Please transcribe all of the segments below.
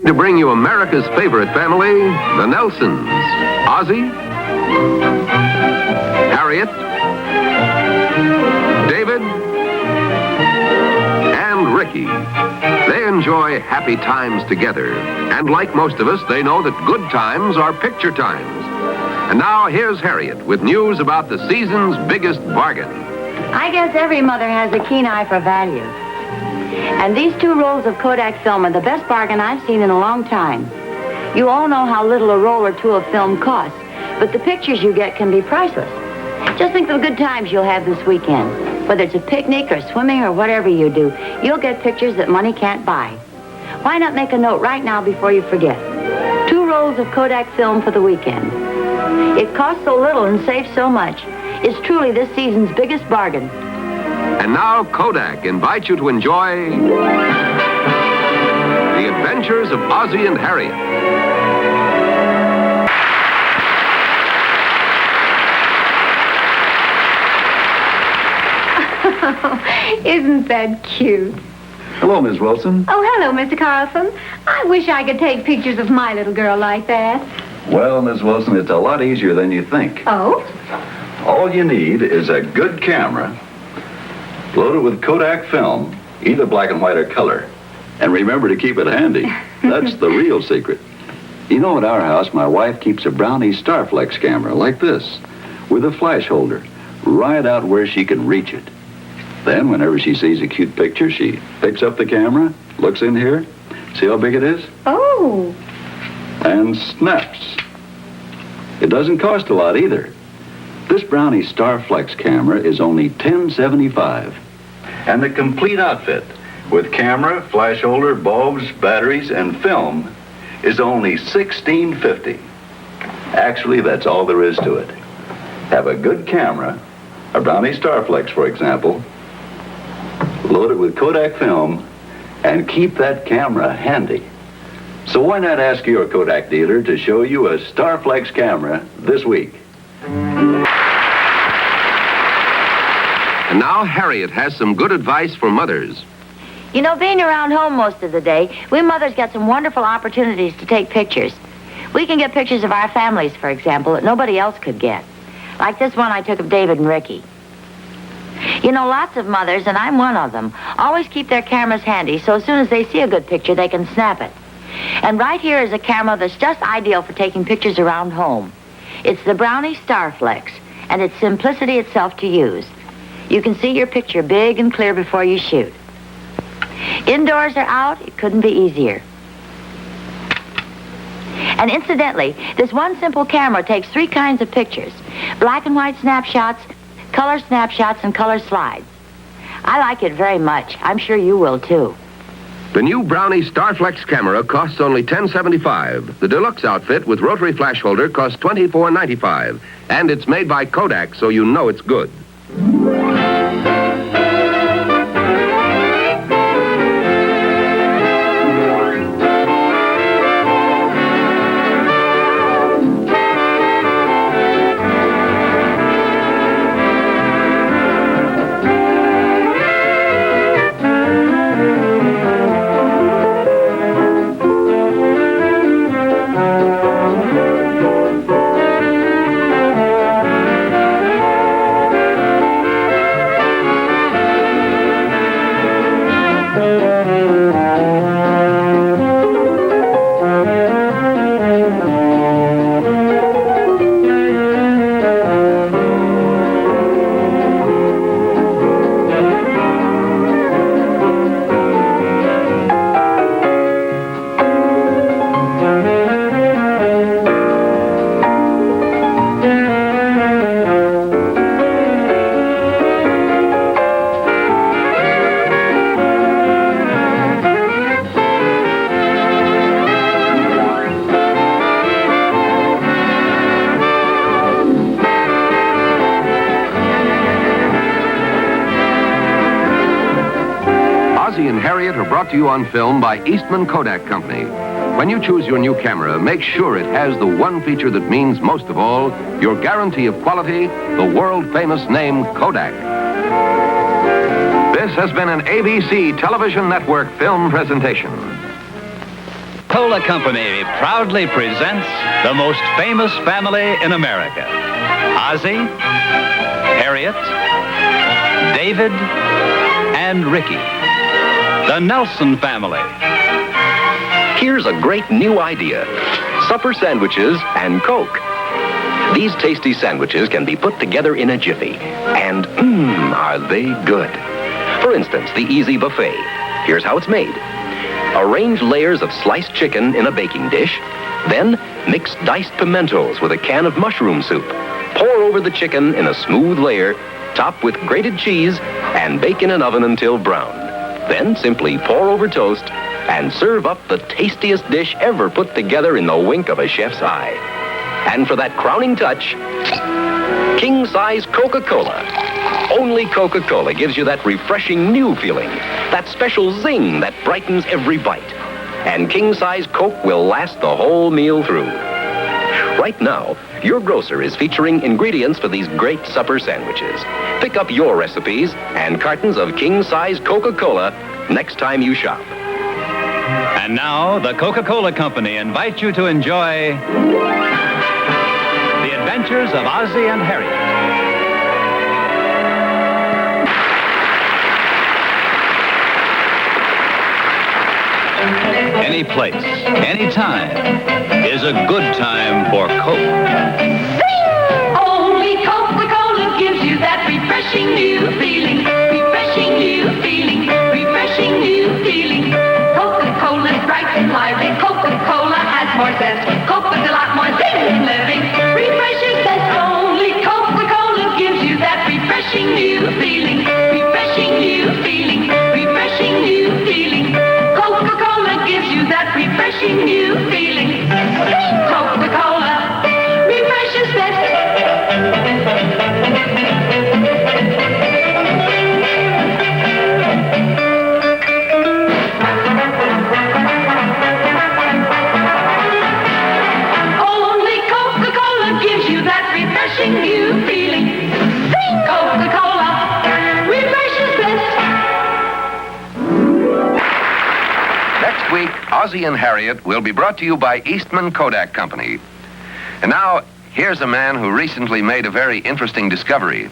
To bring you America's favorite family, the Nelsons. Ozzie, Harriet, David, and Ricky. They enjoy happy times together. And like most of us, they know that good times are picture times. And now here's Harriet with news about the season's biggest bargain. I guess every mother has a keen eye for value. And these 2 rolls of Kodak film are the best bargain I've seen in a long time. You all know how little a roll or 2 of film costs, but the pictures you get can be priceless. Just think of the good times you'll have this weekend. Whether it's a picnic or swimming or whatever you do, you'll get pictures that money can't buy. Why not make a note right now before you forget? 2 rolls of Kodak film for the weekend. It costs so little and saves so much. It's truly this season's biggest bargain. And now Kodak invites you to enjoy The Adventures of Ozzie and Harriet. Isn't that cute? Hello, Miss Wilson. Oh, hello, Mr. Carlson. I wish I could take pictures of my little girl like that. Well, Miss Wilson, it's a lot easier than you think. Oh? All you need is a good camera, loaded with Kodak film, either black and white or color. And remember to keep it handy. That's the real secret. You know, at our house, my wife keeps a Brownie Starflex camera like this, with a flash holder, right out where she can reach it. Then, whenever she sees a cute picture, she picks up the camera, looks in here, see how big it is? Oh. And snaps. It doesn't cost a lot either. This Brownie Starflex camera is only $10.75. And the complete outfit, with camera, flash holder, bulbs, batteries, and film, is only $16.50. Actually, that's all there is to it. Have a good camera, a Brownie Starflex, for example, load it with Kodak film, and keep that camera handy. So why not ask your Kodak dealer to show you a Starflex camera this week? And now Harriet has some good advice for mothers. You know, being around home most of the day, we mothers get some wonderful opportunities to take pictures. We can get pictures of our families, for example, that nobody else could get. Like this one I took of David and Ricky. You know, lots of mothers, and I'm one of them, always keep their cameras handy so as soon as they see a good picture, they can snap it. And right here is a camera that's just ideal for taking pictures around home. It's the Brownie Starflex, and it's simplicity itself to use. You can see your picture big and clear before you shoot. Indoors or out, it couldn't be easier. And incidentally, this one simple camera takes 3 kinds of pictures: black and white snapshots, color snapshots, and color slides. I like it very much. I'm sure you will, too. The new Brownie Starflex camera costs only $10.75. The deluxe outfit with rotary flash holder costs $24.95. And it's made by Kodak, so you know it's good. Ozzie and Harriet are brought to you on film by Eastman Kodak Company. When you choose your new camera, make sure it has the one feature that means most of all, your guarantee of quality, the world-famous name Kodak. This has been an ABC Television Network film presentation. Coca-Cola Company proudly presents the most famous family in America. Ozzie, Harriet, David, and Ricky. The Nelson family. Here's a great new idea. Supper sandwiches and Coke. These tasty sandwiches can be put together in a jiffy. And, are they good. For instance, the Easy Buffet. Here's how it's made. Arrange layers of sliced chicken in a baking dish. Then, mix diced pimentos with a can of mushroom soup. Pour over the chicken in a smooth layer, top with grated cheese, and bake in an oven until brown. Then simply pour over toast and serve up the tastiest dish ever put together in the wink of a chef's eye. And for that crowning touch, king-size Coca-Cola. Only Coca-Cola gives you that refreshing new feeling, that special zing that brightens every bite. And king-size Coke will last the whole meal through. Right now, your grocer is featuring ingredients for these great supper sandwiches. Pick up your recipes and cartons of king-size Coca-Cola next time you shop. And now, the Coca-Cola Company invites you to enjoy The Adventures of Ozzie and Harriet. Any place, any time is a good time for Coke. Only Coca-Cola gives you that refreshing new feeling. Refreshing new feeling. Refreshing new feeling. Coca-Cola's bright and lively. Coca-Cola has more zest. Coca's a lot more zing in living. Refreshing zest. Only Coca-Cola gives you that refreshing new feeling. Refreshing new feeling. Refreshing new feeling. Coca-Cola gives you that refreshing new feeling. Coca-Cola refreshes Only Coca-Cola gives you that refreshing new feeling. Coca-Cola refreshes Next week, Ozzie and Harriet will be brought to you by Eastman Kodak Company. And now, here's a man who recently made a very interesting discovery.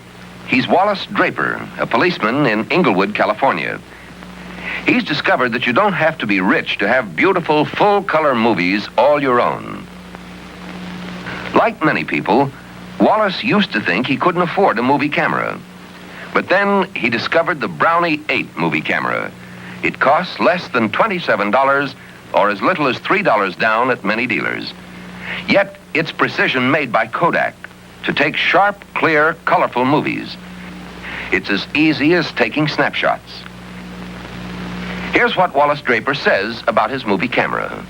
He's Wallace Draper, a policeman in Inglewood, California. He's discovered that you don't have to be rich to have beautiful, full-color movies all your own. Like many people, Wallace used to think he couldn't afford a movie camera. But then he discovered the Brownie 8 movie camera. It costs less than $27 or as little as $3 down at many dealers. Yet, it's precision made by Kodak to take sharp, clear, colorful movies. It's as easy as taking snapshots. Here's what Wallace Draper says about his movie camera.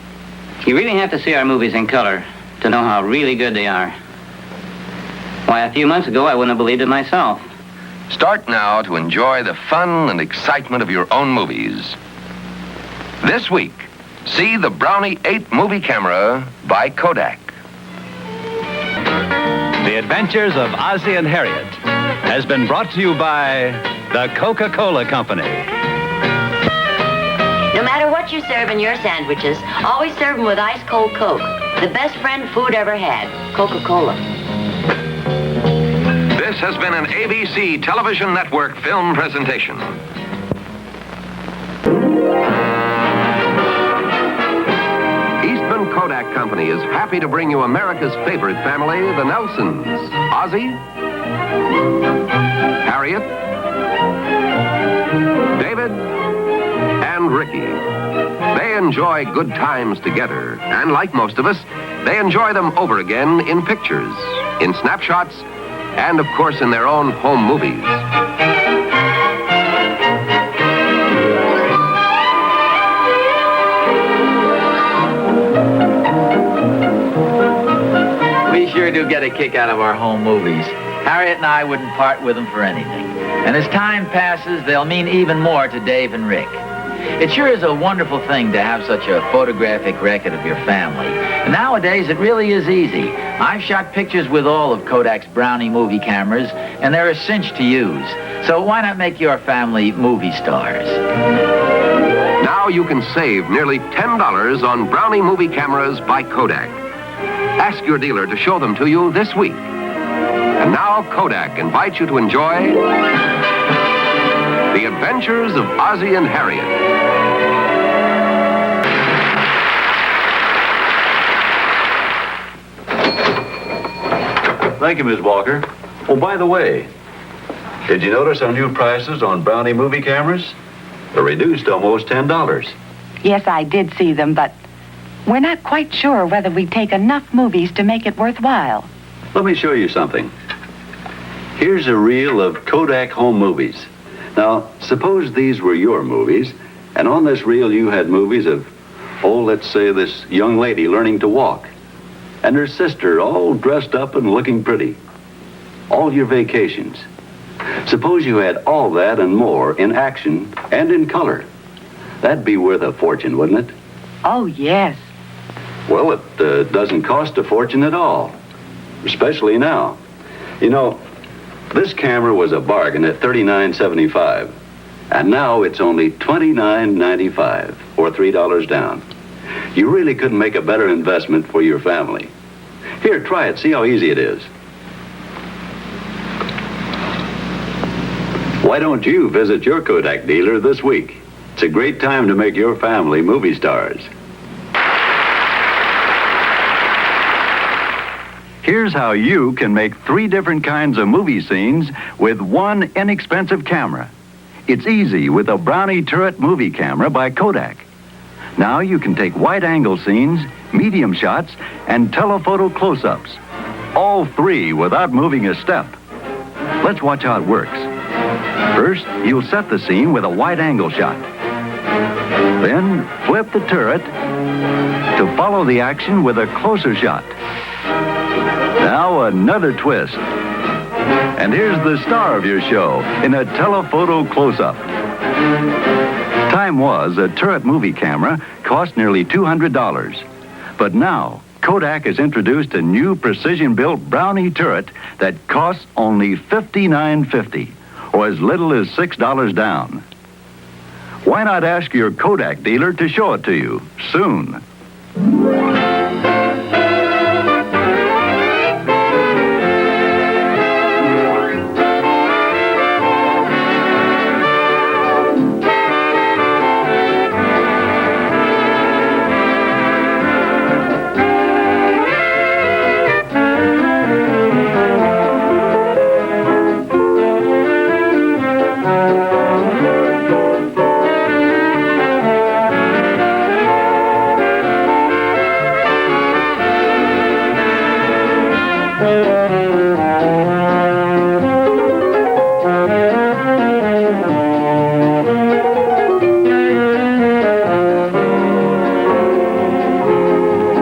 You really have to see our movies in color to know how really good they are. Why, a few months ago, I wouldn't have believed it myself. Start now to enjoy the fun and excitement of your own movies. This week, see the Brownie 8 movie camera by Kodak. The Adventures of Ozzie and Harriet has been brought to you by the Coca-Cola Company. No matter what you serve in your sandwiches, always serve them with ice-cold Coke. The best friend food ever had, Coca-Cola. This has been an ABC Television Network film presentation. Eastman Kodak Company is happy to bring you America's favorite family, the Nelsons. Ozzie, Harriet, David, and Ricky. They enjoy good times together, and like most of us, they enjoy them over again in pictures, in snapshots, and of course in their own home movies. We sure do get a kick out of our home movies. Harriet and I wouldn't part with them for anything. And as time passes, they'll mean even more to Dave and Rick. It sure is a wonderful thing to have such a photographic record of your family. And nowadays, it really is easy. I've shot pictures with all of Kodak's Brownie movie cameras, and they're a cinch to use. So why not make your family movie stars? Now now you can save nearly $10 on Brownie movie cameras by Kodak. Ask your dealer to show them to you this week. And now Kodak invites you to enjoy The Adventures of Ozzie and Harriet. Thank you, Ms. Walker. Oh, by the way, did you notice our new prices on Brownie movie cameras? They're reduced almost $10. Yes, I did see them, but we're not quite sure whether we take enough movies to make it worthwhile. Let me show you something. Here's a reel of Kodak home movies. Now, suppose these were your movies, and on this reel you had movies of, let's say this young lady learning to walk, and her sister all dressed up and looking pretty. All your vacations. Suppose you had all that and more in action and in color. That'd be worth a fortune, wouldn't it? Oh, yes. Well, it doesn't cost a fortune at all, especially now. You know, this camera was a bargain at $39.75, and now it's only $29.95, or $3 down. You really couldn't make a better investment for your family. Here, try it. See how easy it is. Why don't you visit your Kodak dealer this week? It's a great time to make your family movie stars. Here's how you can make 3 different kinds of movie scenes with one inexpensive camera. It's easy with a Brownie turret movie camera by Kodak. Now you can take wide-angle scenes, medium shots, and telephoto close-ups. All 3 without moving a step. Let's watch how it works. First, you'll set the scene with a wide-angle shot. Then, flip the turret to follow the action with a closer shot. Now, another twist. And here's the star of your show in a telephoto close-up. Time was, a turret movie camera cost nearly $200. But now, Kodak has introduced a new precision-built Brownie turret that costs only $59.50. Or as little as $6 down. Why not ask your Kodak dealer to show it to you soon?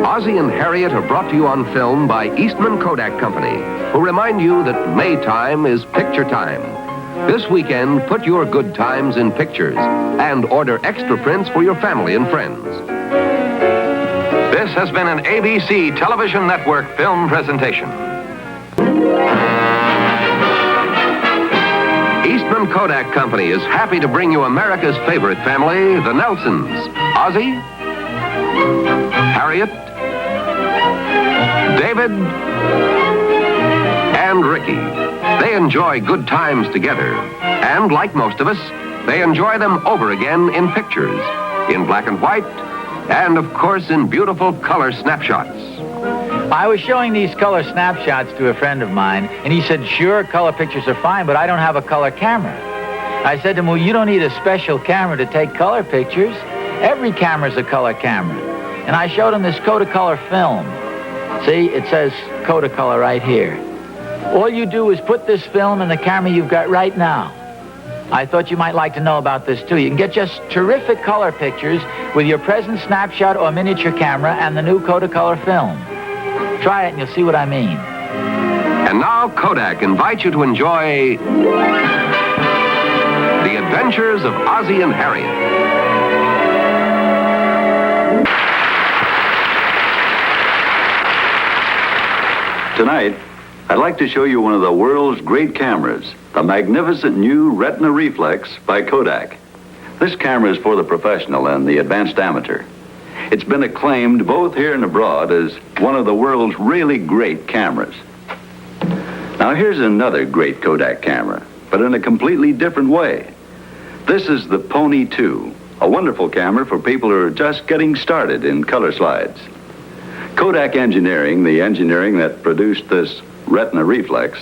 Ozzie and Harriet are brought to you on film by Eastman Kodak Company, who remind you that Maytime is picture time. This weekend, put your good times in pictures and order extra prints for your family and friends. This has been an ABC Television Network film presentation. Eastman Kodak Company is happy to bring you America's favorite family, the Nelsons. Ozzie, Harriet, David, and Ricky. They enjoy good times together. And like most of us, they enjoy them over again in pictures, in black and white, and of course in beautiful color snapshots. I was showing these color snapshots to a friend of mine, and he said, sure, color pictures are fine, but I don't have a color camera. I said to him, well, you don't need a special camera to take color pictures. Every camera's a color camera. And I showed him this Kodacolor film. See, it says Kodacolor right here. All you do is put this film in the camera you've got right now. I thought you might like to know about this, too. You can get just terrific color pictures with your present snapshot or miniature camera and the new Kodacolor film. Try it and you'll see what I mean. And now Kodak invites you to enjoy The Adventures of Ozzie and Harriet. Tonight, I'd like to show you one of the world's great cameras, the magnificent new Retina Reflex by Kodak. This camera is for the professional and the advanced amateur. It's been acclaimed both here and abroad as one of the world's really great cameras. Now here's another great Kodak camera, but in a completely different way. This is the Pony 2, a wonderful camera for people who are just getting started in color slides. Kodak Engineering, the engineering that produced this Retina Reflex,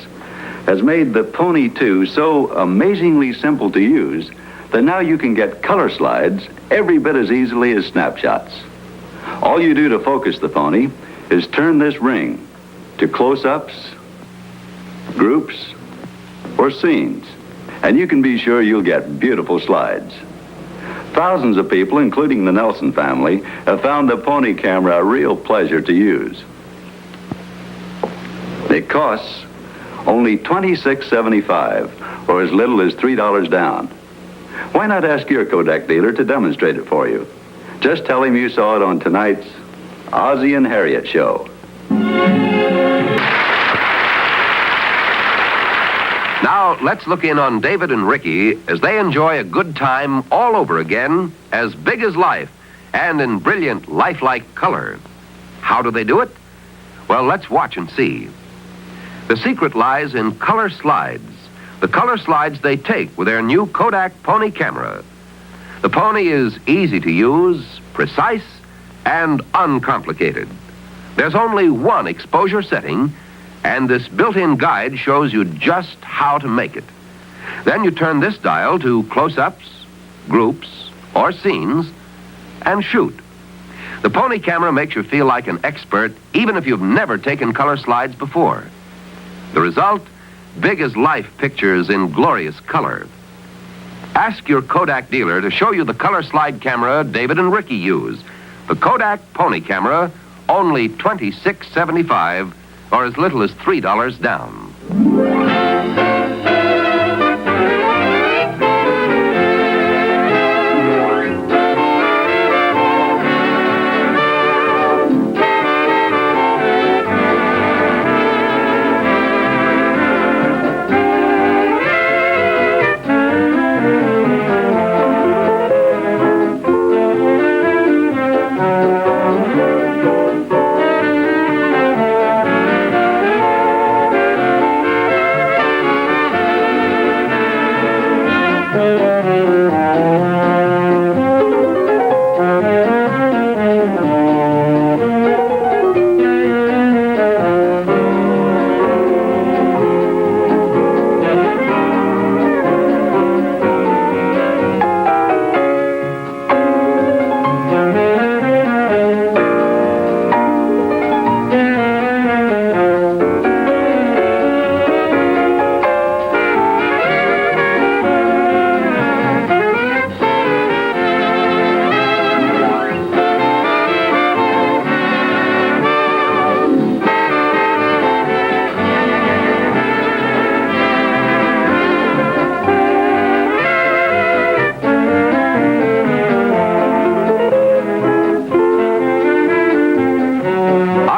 has made the Pony 2 so amazingly simple to use that now you can get color slides every bit as easily as snapshots. All you do to focus the Pony is turn this ring to close-ups, groups, or scenes, and you can be sure you'll get beautiful slides. Thousands of people, including the Nelson family, have found the Pony camera a real pleasure to use. It costs only $26.75, or as little as $3 down. Why not ask your Kodak dealer to demonstrate it for you? Just tell him you saw it on tonight's Ozzie and Harriet show. Now, let's look in on David and Ricky as they enjoy a good time all over again, as big as life, and in brilliant, lifelike color. How do they do it? Well, let's watch and see. The secret lies in color slides. The color slides they take with their new Kodak Pony camera. The Pony is easy to use, precise, and uncomplicated. There's only one exposure setting, and this built-in guide shows you just how to make it. Then you turn this dial to close-ups, groups, or scenes, and shoot. The Pony camera makes you feel like an expert, even if you've never taken color slides before. The result? Big as life pictures in glorious color. Ask your Kodak dealer to show you the color slide camera David and Ricky use. The Kodak Pony camera, only $26.75, or as little as $3 down.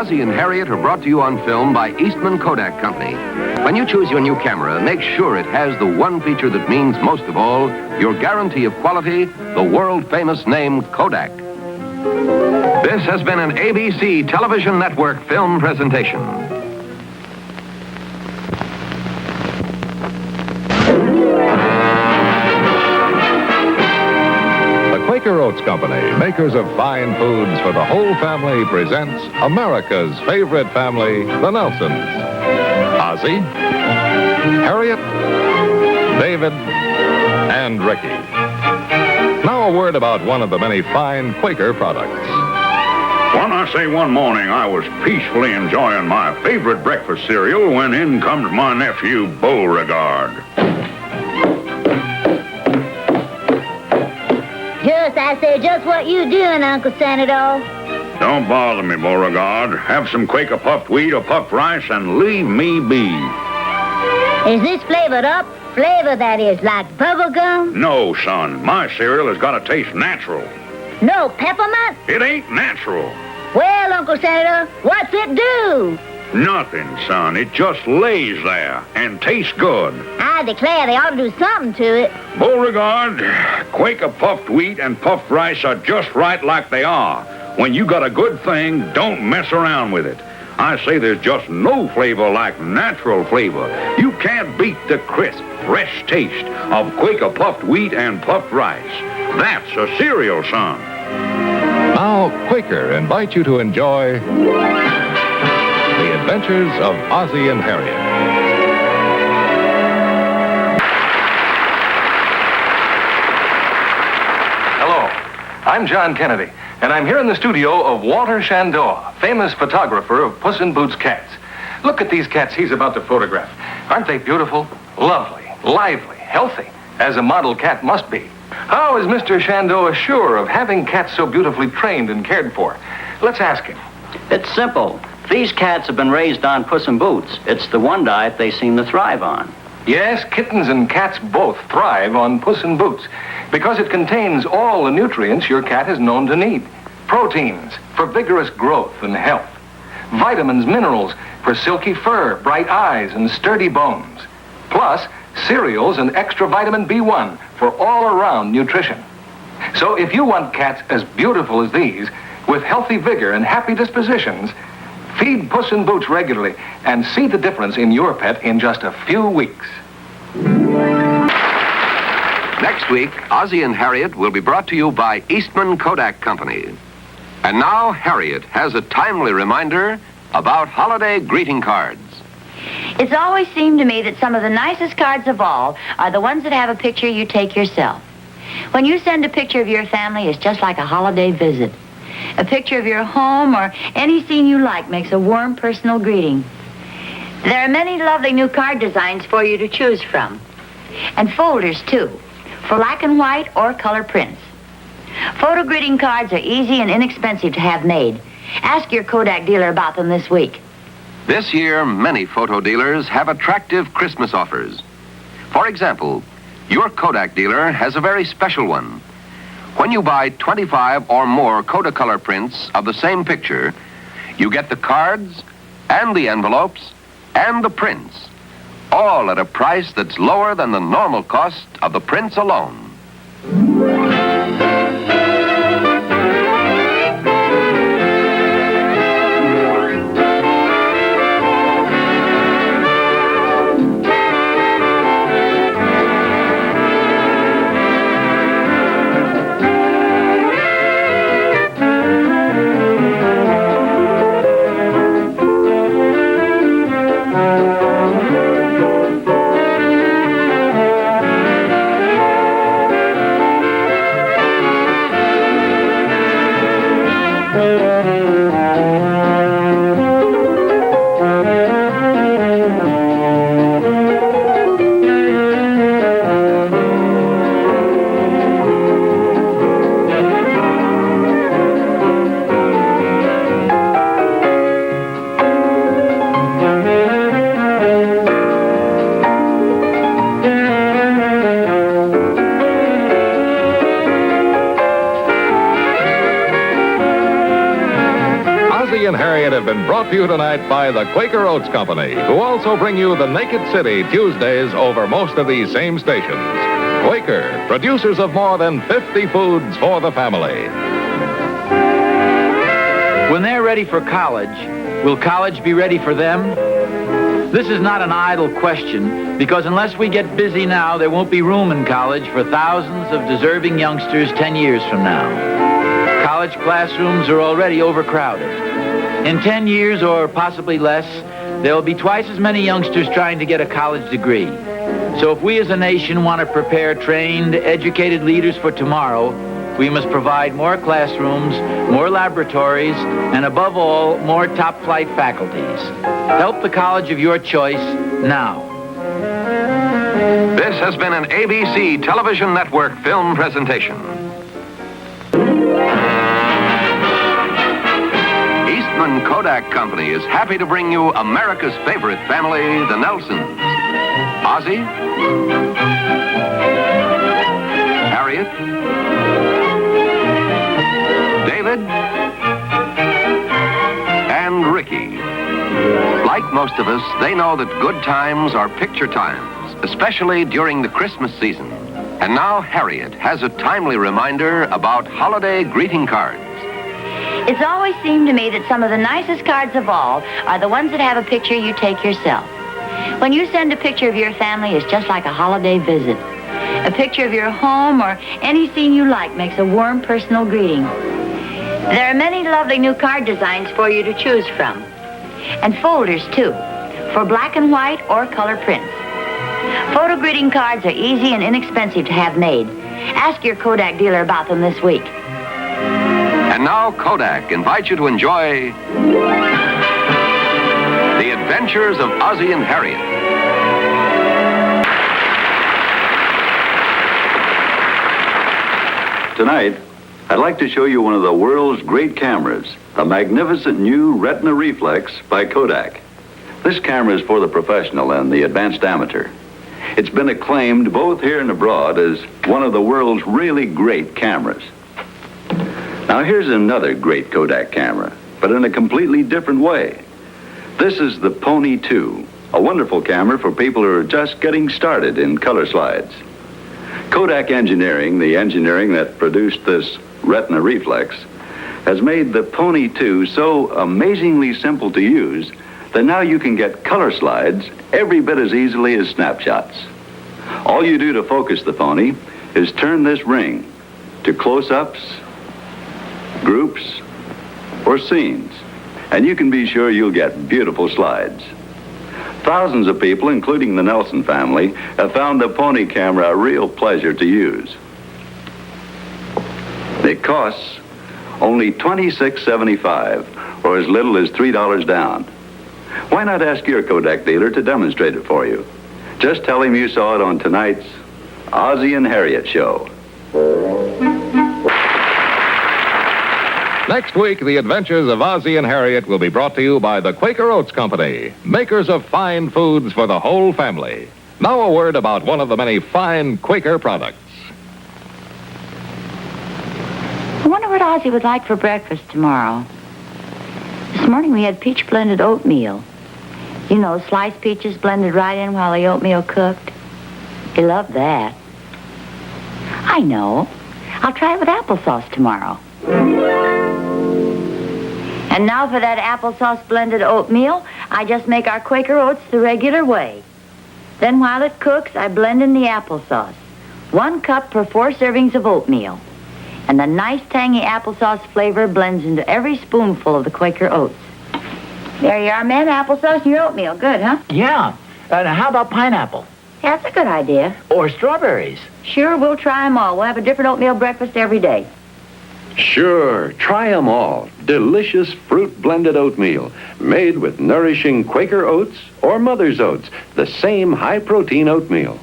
Ozzie and Harriet are brought to you on film by Eastman Kodak Company. When you choose your new camera, make sure it has the one feature that means most of all, your guarantee of quality, the world-famous name Kodak. This has been an ABC Television Network film presentation. Quaker Oats Company, makers of fine foods for the whole family, presents America's favorite family, the Nelsons. Ozzie, Harriet, David, and Ricky. Now a word about one of the many fine Quaker products. When I say one morning I was peacefully enjoying my favorite breakfast cereal when in comes my nephew, Beauregard. I say, just what you doing, Uncle Senator? Don't bother me, Beauregard. Have some Quaker puffed wheat or puffed rice and leave me be. Is this flavored up? Flavor, that is, like bubble gum? No, son. My cereal has got to taste natural. No peppermint? It ain't natural. Well, Uncle Senator, what's it do? Nothing, son. It just lays there and tastes good. I declare they ought to do something to it. Beauregard, Quaker puffed wheat and puffed rice are just right like they are. When you got a good thing, don't mess around with it. I say there's just no flavor like natural flavor. You can't beat the crisp, fresh taste of Quaker puffed wheat and puffed rice. That's a cereal, son. Now, Quaker invite you to enjoy The Adventures of Ozzie and Harriet. Hello, I'm John Kennedy, and I'm here in the studio of Walter Shandor, famous photographer of Puss in Boots cats. Look at these cats he's about to photograph. Aren't they beautiful? Lovely, lively, healthy, as a model cat must be. How is Mr. Shandor sure of having cats so beautifully trained and cared for? Let's ask him. It's simple. These cats have been raised on Puss in Boots. It's the one diet they seem to thrive on. Yes, kittens and cats both thrive on Puss in Boots because it contains all the nutrients your cat is known to need. Proteins for vigorous growth and health. Vitamins, minerals for silky fur, bright eyes, and sturdy bones. Plus, cereals and extra vitamin B1 for all-around nutrition. So if you want cats as beautiful as these, with healthy vigor and happy dispositions, feed Puss in Boots regularly and see the difference in your pet in just a few weeks. Next week, Ozzie and Harriet will be brought to you by Eastman Kodak Company. And now, Harriet has a timely reminder about holiday greeting cards. It's always seemed to me that some of the nicest cards of all are the ones that have a picture you take yourself. When you send a picture of your family, it's just like a holiday visit. A picture of your home or any scene you like makes a warm personal greeting. There are many lovely new card designs for you to choose from. And folders, too, for black and white or color prints. Photo greeting cards are easy and inexpensive to have made. Ask your Kodak dealer about them this week. This year, many photo dealers have attractive Christmas offers. For example, your Kodak dealer has a very special one. When you buy 25 or more Kodacolor prints of the same picture, you get the cards and the envelopes and the prints, all at a price that's lower than the normal cost of the prints alone. Ozzie and Harriet have been brought to you tonight by the Quaker Oats Company, who also bring you the Naked City Tuesdays over most of these same stations. Quaker, producers of more than 50 foods for the family. When they're ready for college, will college be ready for them? This is not an idle question, because unless we get busy now, there won't be room in college for thousands of deserving youngsters 10 years from now. College classrooms are already overcrowded. In 10 years, or possibly less, there will be twice as many youngsters trying to get a college degree. So if we as a nation want to prepare trained, educated leaders for tomorrow, we must provide more classrooms, more laboratories, and above all, more top-flight faculties. Help the college of your choice now. This has been an ABC Television Network film presentation. Eastman Kodak Company is happy to bring you America's favorite family, the Nelsons. Ozzie, Harriet, David, and Ricky. Like most of us, they know that good times are picture times, especially during the Christmas season. And now Harriet has a timely reminder about holiday greeting cards. It's always seemed to me that some of the nicest cards of all are the ones that have a picture you take yourself. When you send a picture of your family, it's just like a holiday visit. A picture of your home or any scene you like makes a warm personal greeting. There are many lovely new card designs for you to choose from. And folders, too, for black and white or color prints. Photo greeting cards are easy and inexpensive to have made. Ask your Kodak dealer about them this week. And now Kodak invites you to enjoy The Adventures of Ozzie and Harriet. Tonight, I'd like to show you one of the world's great cameras, the magnificent new Retina Reflex by Kodak. This camera is for the professional and the advanced amateur. It's been acclaimed both here and abroad as one of the world's really great cameras. Now here's another great Kodak camera, but in a completely different way. This is the Pony 2, a wonderful camera for people who are just getting started in color slides. Kodak Engineering, the engineering that produced this Retina Reflex, has made the Pony 2 so amazingly simple to use that now you can get color slides every bit as easily as snapshots. All you do to focus the Pony is turn this ring to close-ups, groups, or scenes, and you can be sure you'll get beautiful slides. Thousands of people, including the Nelson family, have found the Pony camera a real pleasure to use. It costs only $26.75, or as little as $3 down. Why not ask your Kodak dealer to demonstrate it for you? Just tell him you saw it on tonight's Ozzie and Harriet show. Next week, The Adventures of Ozzie and Harriet will be brought to you by the Quaker Oats Company, makers of fine foods for the whole family. Now a word about one of the many fine Quaker products. I wonder what Ozzie would like for breakfast tomorrow. This morning we had peach-blended oatmeal. You know, sliced peaches blended right in while the oatmeal cooked. He loved that. I know. I'll try it with applesauce tomorrow. And now for that applesauce blended oatmeal, I just make our Quaker Oats the regular way. Then while it cooks, I blend in the applesauce. 1 cup per 4 servings of oatmeal. And the nice tangy applesauce flavor blends into every spoonful of the Quaker Oats. There you are, ma'am. Applesauce in your oatmeal. Good, huh? Yeah. How about pineapple? Yeah, that's a good idea. Or strawberries? Sure, we'll try them all. We'll have a different oatmeal breakfast every day. Sure, try them all. Delicious fruit-blended oatmeal, made with nourishing Quaker Oats or Mother's Oats, the same high-protein oatmeal.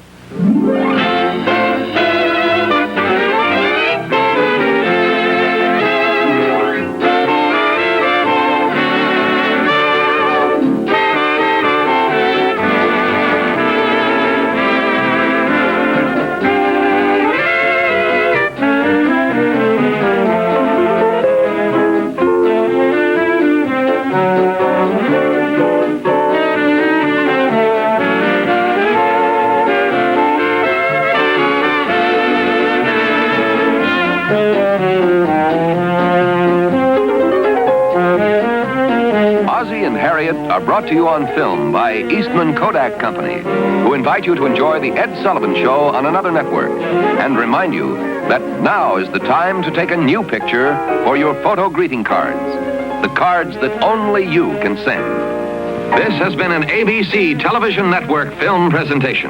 Ozzie and Harriet are brought to you on film by Eastman Kodak Company, who invite you to enjoy the Ed Sullivan Show on another network, and remind you that now is the time to take a new picture for your photo greeting cards, the cards that only you can send. This has been an ABC Television Network film presentation.